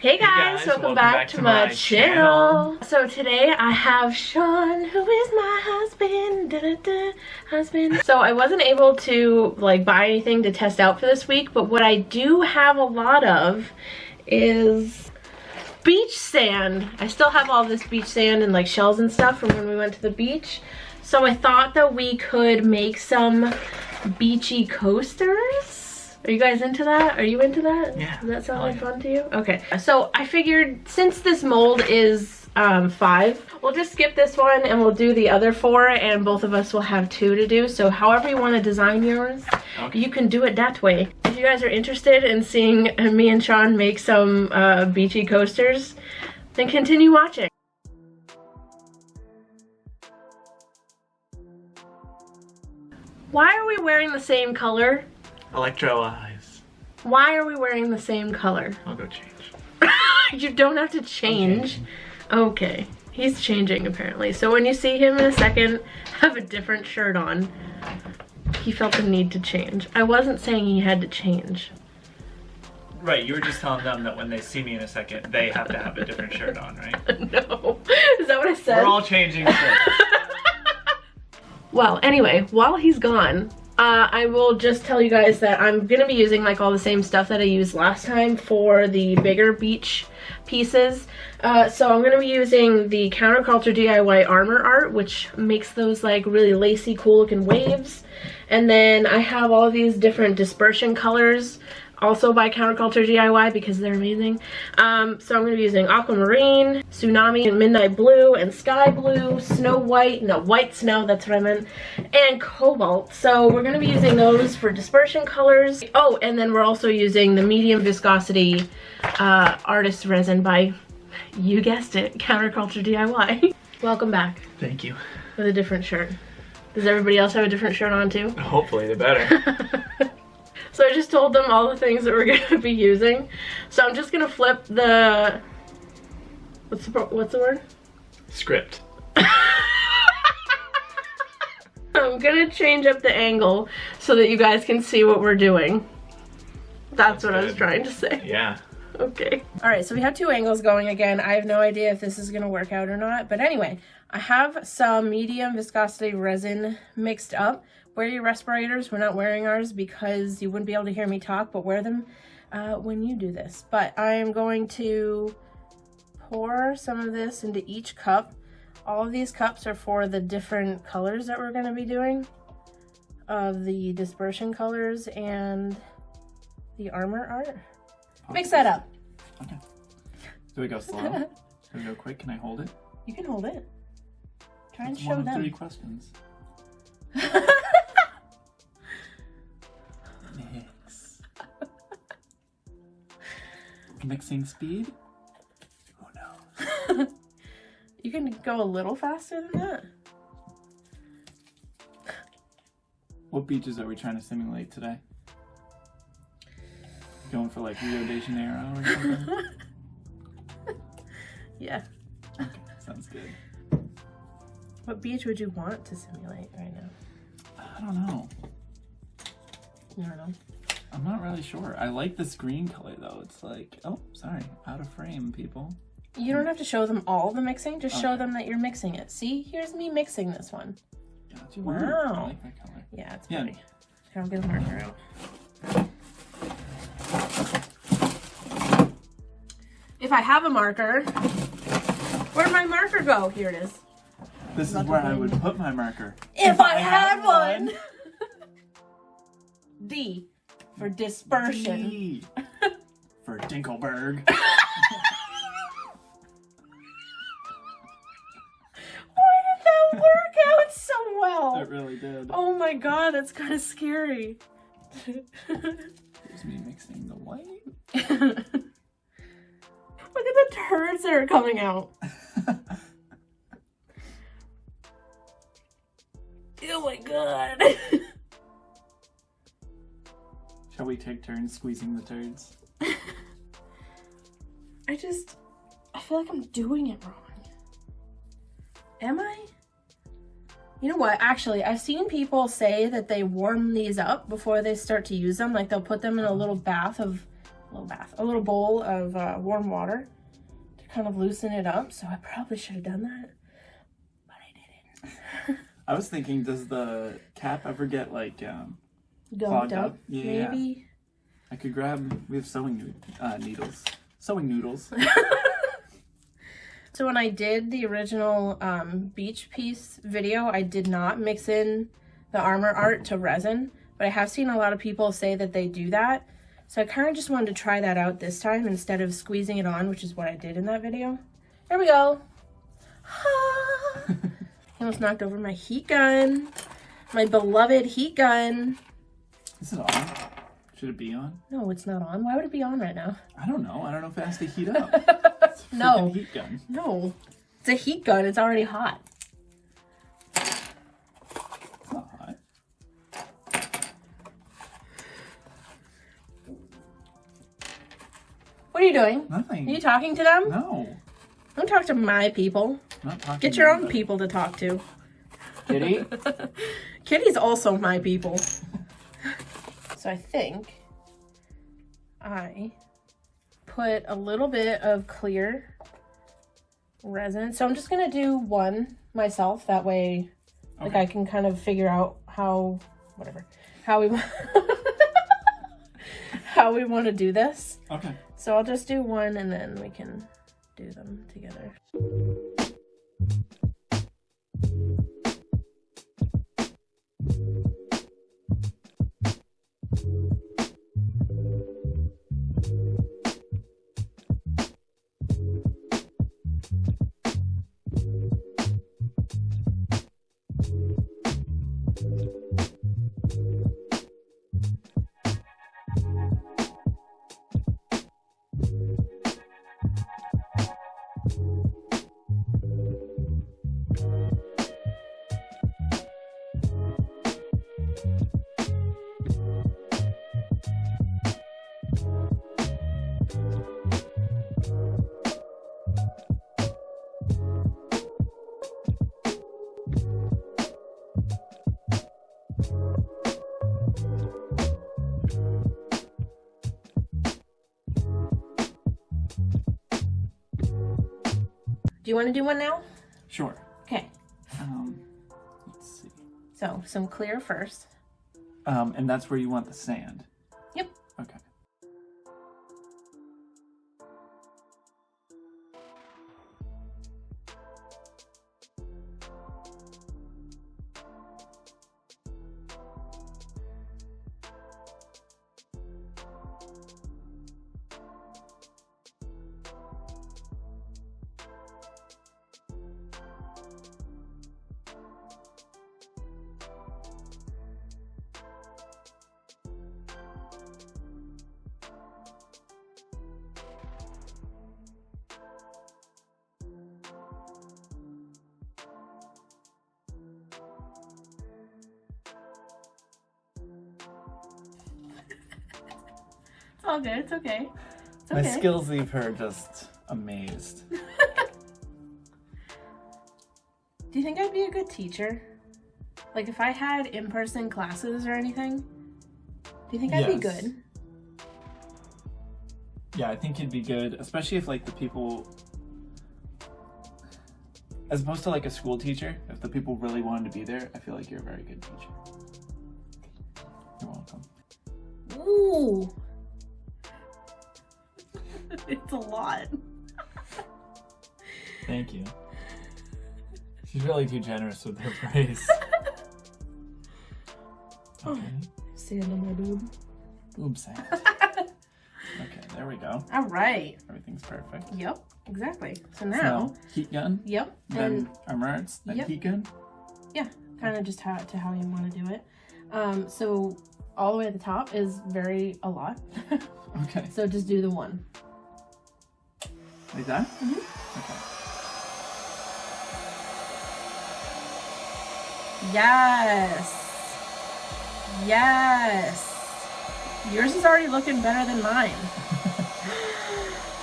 Hey guys, welcome back to my channel. So today I have Sean, who is my husband. So I wasn't able to like buy anything to test out for this week, but what I do have a lot of is beach sand. I still have all this beach sand and like shells and stuff from when we went to the beach. So I thought that we could make some beachy coasters. Are you guys into that? Are you into that? Yeah. Does that sound like fun to you? Okay. So I figured since this mold is 5, we'll just skip this one and we'll do the other 4, and both of us will have 2 to do. So however you want to design yours, you can do it that way. If you guys are interested in seeing me and Sean make some beachy coasters, then continue watching. Why are we wearing the same color? Electro eyes. Why are we wearing the same color? I'll go change. You don't have to change. Okay. He's changing apparently. So when you see him in a second have a different shirt on, he felt the need to change. I wasn't saying he had to change. Right, you were just telling them that when they see me in a second, they have to have a different shirt on, right? No. Is that what I said? We're all changing shirts. Well, anyway, while he's gone, I will just tell you guys that I'm going to be using like all the same stuff that I used last time for the bigger beach pieces. So I'm going to be using the CounterCultureDIY Armor Art, which makes those like really lacy, cool looking waves. And then I have all these different dispersion colors, also by CounterCultureDIY because they're amazing. So I'm going to be using Aquamarine, Tsunami, and Midnight Blue, and Sky Blue, Snow White, no, White Snow, that's what I meant, and Cobalt. So we're going to be using those for dispersion colors. Oh, and then we're also using the medium viscosity Artist Resin by, you guessed it, CounterCultureDIY. Welcome back. Thank you. With a different shirt. Does everybody else have a different shirt on too? Hopefully the better. So I just told them all the things that we're going to be using. So I'm just going to flip the, what's the word? Script. I'm going to change up the angle so that you guys can see what we're doing. That's what I was trying to say. Yeah. Okay. Alright, so we have 2 angles going again. I have no idea if this is going to work out or not. But anyway, I have some medium viscosity resin mixed up. Wear your respirators. We're not wearing ours because you wouldn't be able to hear me talk, but wear them when you do this. But I am going to pour some of this into each cup. All of these cups are for the different colors that we're going to be doing, of the dispersion colors and the armor art. Mix that up. Okay. Do we go slow? Do we go quick? Can I hold it? You can hold it. Try and That's show one of them. 3 questions. Mix. Mixing speed? Who knows? You can go a little faster than that. What beaches are we trying to simulate today? Going for like Rio de Janeiro or something? Yeah. Okay, sounds good. What beach would you want to simulate right now? I don't know. You don't know? I'm not really sure. I like this green color though. It's like, oh, sorry, out of frame, people. You don't have to show them all the mixing. Just show them that you're mixing it. See, here's me mixing this one. Gotcha. Wow. I like that color. Yeah, it's pretty. Here, I'll get the marker out. If I have a marker, where'd my marker go? Here it is. This is where I would put my marker. If I had one! D for dispersion. D for Dinkelberg. Why did that work out so well? It really did. Oh my god, that's kind of scary. Here's me mixing the white. Look at the turds that are coming out. Oh my god. Shall we take turns squeezing the turds? I feel like I'm doing it wrong. Am I? You know what? Actually, I've seen people say that they warm these up before they start to use them. Like they'll put them in a little bath of a little bowl of warm water to kind of loosen it up. So I probably should have done that, but I didn't. I was thinking, does the cap ever get like Gunked clogged up, up? Yeah. maybe. I could grab. We have sewing needles. Sewing noodles. So when I did the original beach piece video, I did not mix in the armor art to resin, but I have seen a lot of people say that they do that. So I kind of just wanted to try that out this time instead of squeezing it on, which is what I did in that video. There we go. I almost knocked over my heat gun. My beloved heat gun. Is it on? Should it be on? No, it's not on. Why would it be on right now? I don't know. I don't know if it has to heat up. It's a No. freaking heat gun. No. It's a heat gun. It's already hot. It's not hot. What are you doing? Nothing. Are you talking to them? No. Don't talk to my people. I'm not talking Get to your own anybody. people to talk to. Kitty? Kitty's also my people. So I think I put a little bit of clear resin. So I'm just gonna do one myself. That way, like, Okay. I can kind of figure out how we how we want to do this. Okay. So I'll just do one and then we can do them together. Do you want to do one now? Sure. Okay. Let's see. So some clear first. And that's where you want the sand. Yep. Okay. It's all good. It's okay. It's My okay. skills leave her just amazed. Do you think I'd be a good teacher? Like if I had in-person classes or anything? Do you think I'd be Yes. good? Yeah, I think you'd be good, especially if like the people, as opposed to like a school teacher, if the people really wanted to be there, I feel like you're a very good teacher. You're welcome. Ooh. It's a lot. Thank you. She's really too generous with her praise. Okay. Sand on my boob. Boob sand. Okay, there we go. All right. Everything's perfect. Yep, exactly. So So now, heat gun, yep, then and armor arts, then Yep. heat gun. yeah, kind of just how you want to do it. So all the way at the top is a lot. Okay. So just do the one. Like that? Mhm. Okay. Yes. Yes. Yours is already looking better than mine.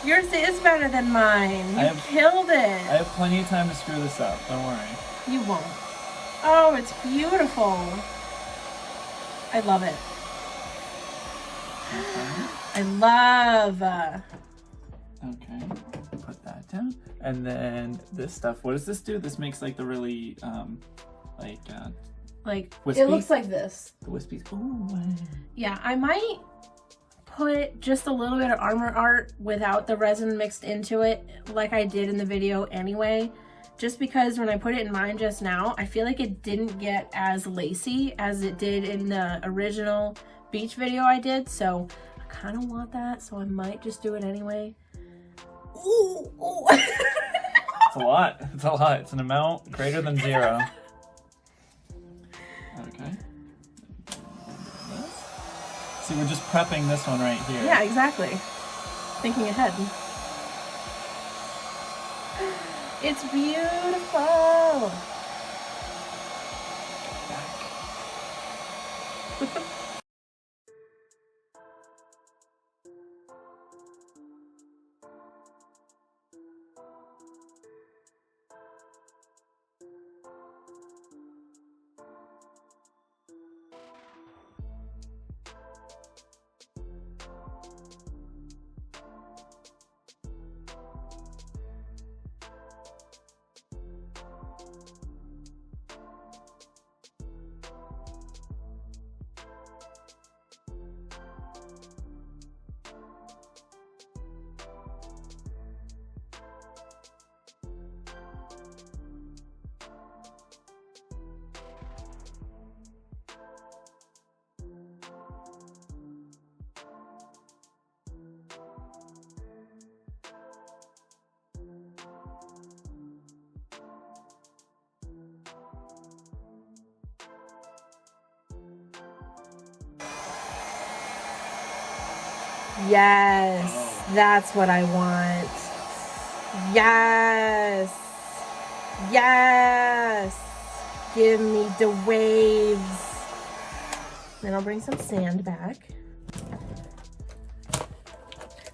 Yours is better than mine. You killed I it. have plenty of time to screw this up. Don't worry. You won't. Oh, it's beautiful. I love it. Okay. I I love. Okay, put that down. And then this stuff, what does this do? This makes like the really, like, wispy? it looks like this. The wispies. Ooh. Yeah, I might put just a little bit of armor art without the resin mixed into it, like I did in the video anyway. Just because when I put it in mine just now, I feel like it didn't get as lacy as it did in the original beach video I did. So I kind of want that, so I might just do it anyway. Ooh, ooh. It's a lot. It's a lot. It's an amount greater than 0. Okay. See, we're just prepping this one right here. Yeah, exactly. Thinking ahead. It's beautiful. Yes, that's what I want. Yes, yes, give me the waves. Then I'll bring some sand back.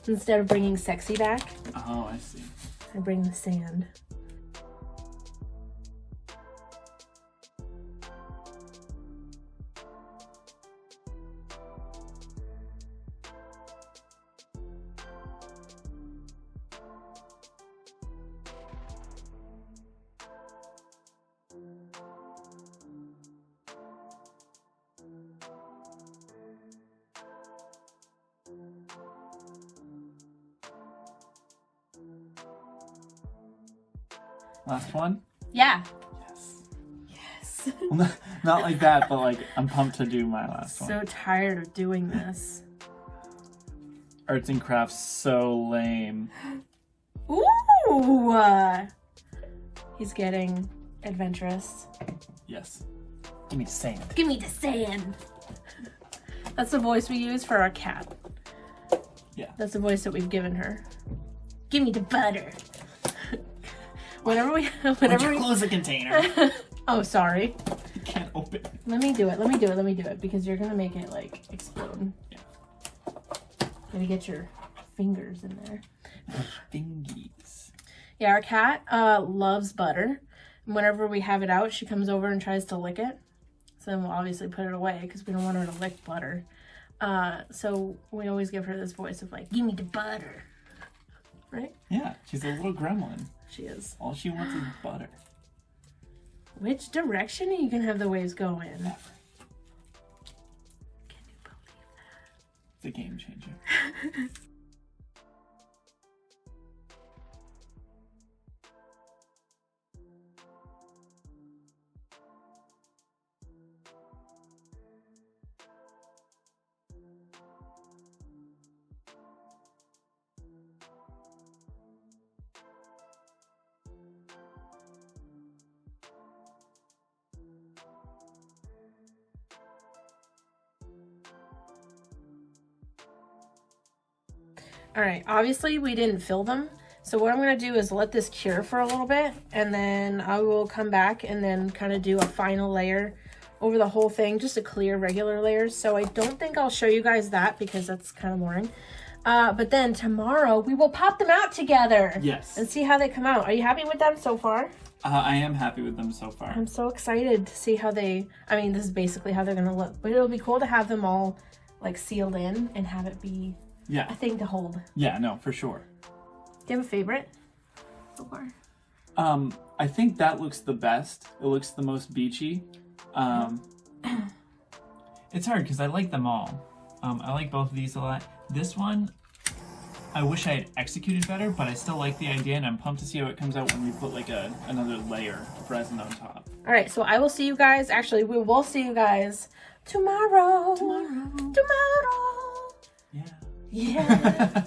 Instead of bringing sexy back, Oh, I see. I bring the sand. Last one? Yeah. Yes. Yes. Well, not like that, but like I'm pumped to do my last one. So tired of doing this. Arts and crafts so lame. Ooh! He's getting adventurous. Yes. Give me the sand. Give me the sand. That's the voice we use for our cat. Yeah. That's the voice that we've given her. Give me the butter. Whenever we close the container. Oh, sorry. You can't open it. Let me do it, because you're gonna make it like explode. Yeah. Gotta get your fingers in there. Fingies. Yeah, our cat loves butter. And whenever we have it out, she comes over and tries to lick it. So then we'll obviously put it away because we don't want her to lick butter. So we always give her this voice of like, give me the butter. Right? Yeah, she's a little gremlin. She is. All she wants is butter. Which direction are you gonna have the waves go in? Never. Can you believe that? It's a game changer. All right, obviously we didn't fill them. So what I'm gonna do is let this cure for a little bit, and then I will come back and then kind of do a final layer over the whole thing, just to clear regular layers. So I don't think I'll show you guys that because that's kind of boring. But then tomorrow we will pop them out together. Yes. And see how they come out. Are you happy with them so far? I am happy with them so far. I'm so excited to see how they, I mean, this is basically how they're gonna look, but it'll be cool to have them all like sealed in and have it be Yeah. a thing to hold. Yeah, no, for sure. Do you have a favorite so far? I think that looks the best. It looks the most beachy. It's hard because I like them all. I like both of these a lot. This one, I wish I had executed better, but I still like the idea, and I'm pumped to see how it comes out when we put like another layer of resin on top. All right, so I will see you guys. Actually, we will see you guys tomorrow. Tomorrow. Yeah. Yeah.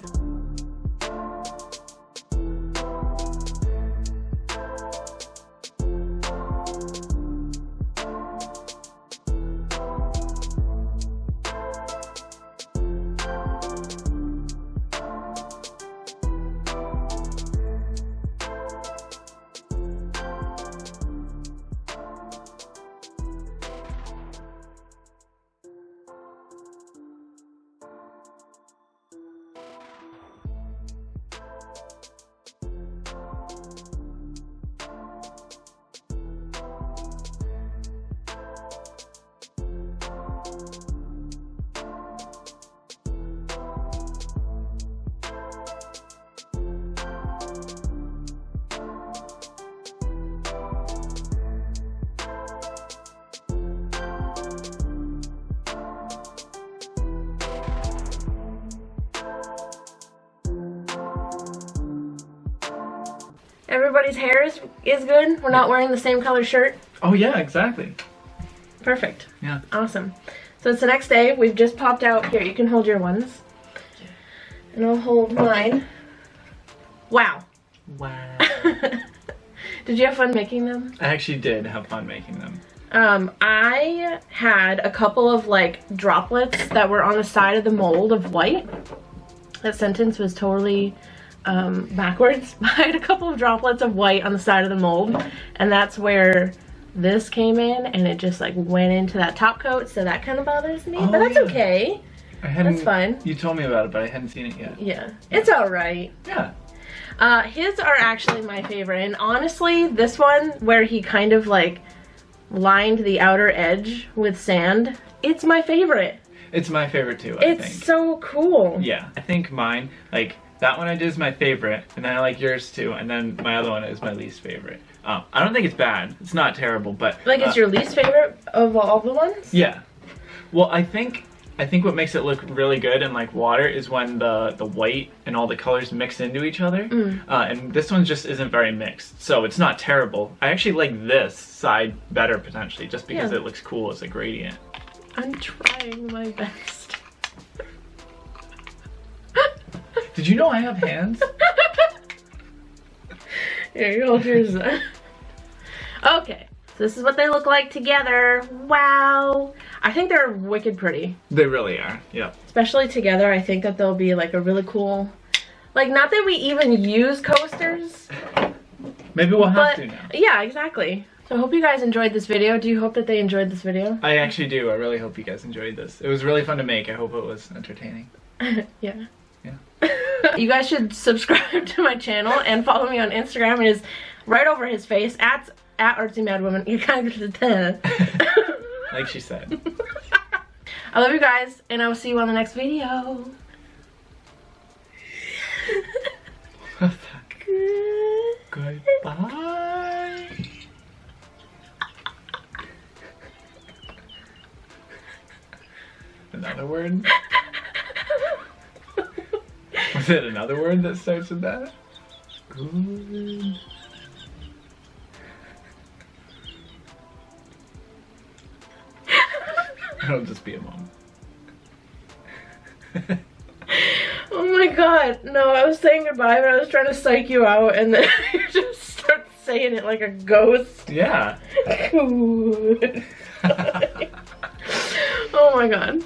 Everybody's hair is good. We're not wearing the same color shirt. Oh yeah, exactly. Perfect. Yeah. Awesome. So it's the next day. We've just popped out. Here, you can hold your ones. And I'll hold mine. Wow. Wow. Did you have fun making them? I actually did have fun making them. I had a couple of like droplets that were on the side of the mold of white. That sentence was totally backwards. I had a couple of droplets of white on the side of the mold, and that's where this came in, and it just like went into that top coat, so that kind of bothers me, but that's okay. That's fine. You told me about it, but I hadn't seen it yet. Yeah, it's alright. Yeah. His are actually my favorite, and honestly, this one where he kind of like lined the outer edge with sand, it's my favorite. It's my favorite too, I think. It's so cool. Yeah, I think mine, like, that one I did is my favorite, and then I like yours too, and then my other one is my least favorite. I don't think it's bad. It's not terrible, but... Like, it's your least favorite of all the ones? Yeah. Well, I think what makes it look really good in, like, water is when the white and all the colors mix into each other. And this one just isn't very mixed, so it's not terrible. I actually like this side better, potentially, just because it looks cool as a gradient. I'm trying my best. Did you know I have hands? Here, you hold yours. Okay, so this is what they look like together. Wow. I think they're wicked pretty. They really are, yeah. Especially together, I think that they'll be like a really cool... Like, not that we even use coasters. Maybe we'll have to now. Yeah, exactly. So I hope you guys enjoyed this video. Do you hope that they enjoyed this video? I actually do. I really hope you guys enjoyed this. It was really fun to make. I hope it was entertaining. Yeah. Yeah. You guys should subscribe to my channel and follow me on Instagram. It is right over his face, at Artsymadwoman. You kind of like she said. I love you guys, and I will see you on the next video. Goodbye. Another word? Was it another word that starts with that? Good. It'll just be a moment. Oh my god, no, I was saying goodbye, but I was trying to psych you out, and then you just start saying it like a ghost. Yeah. Oh my god.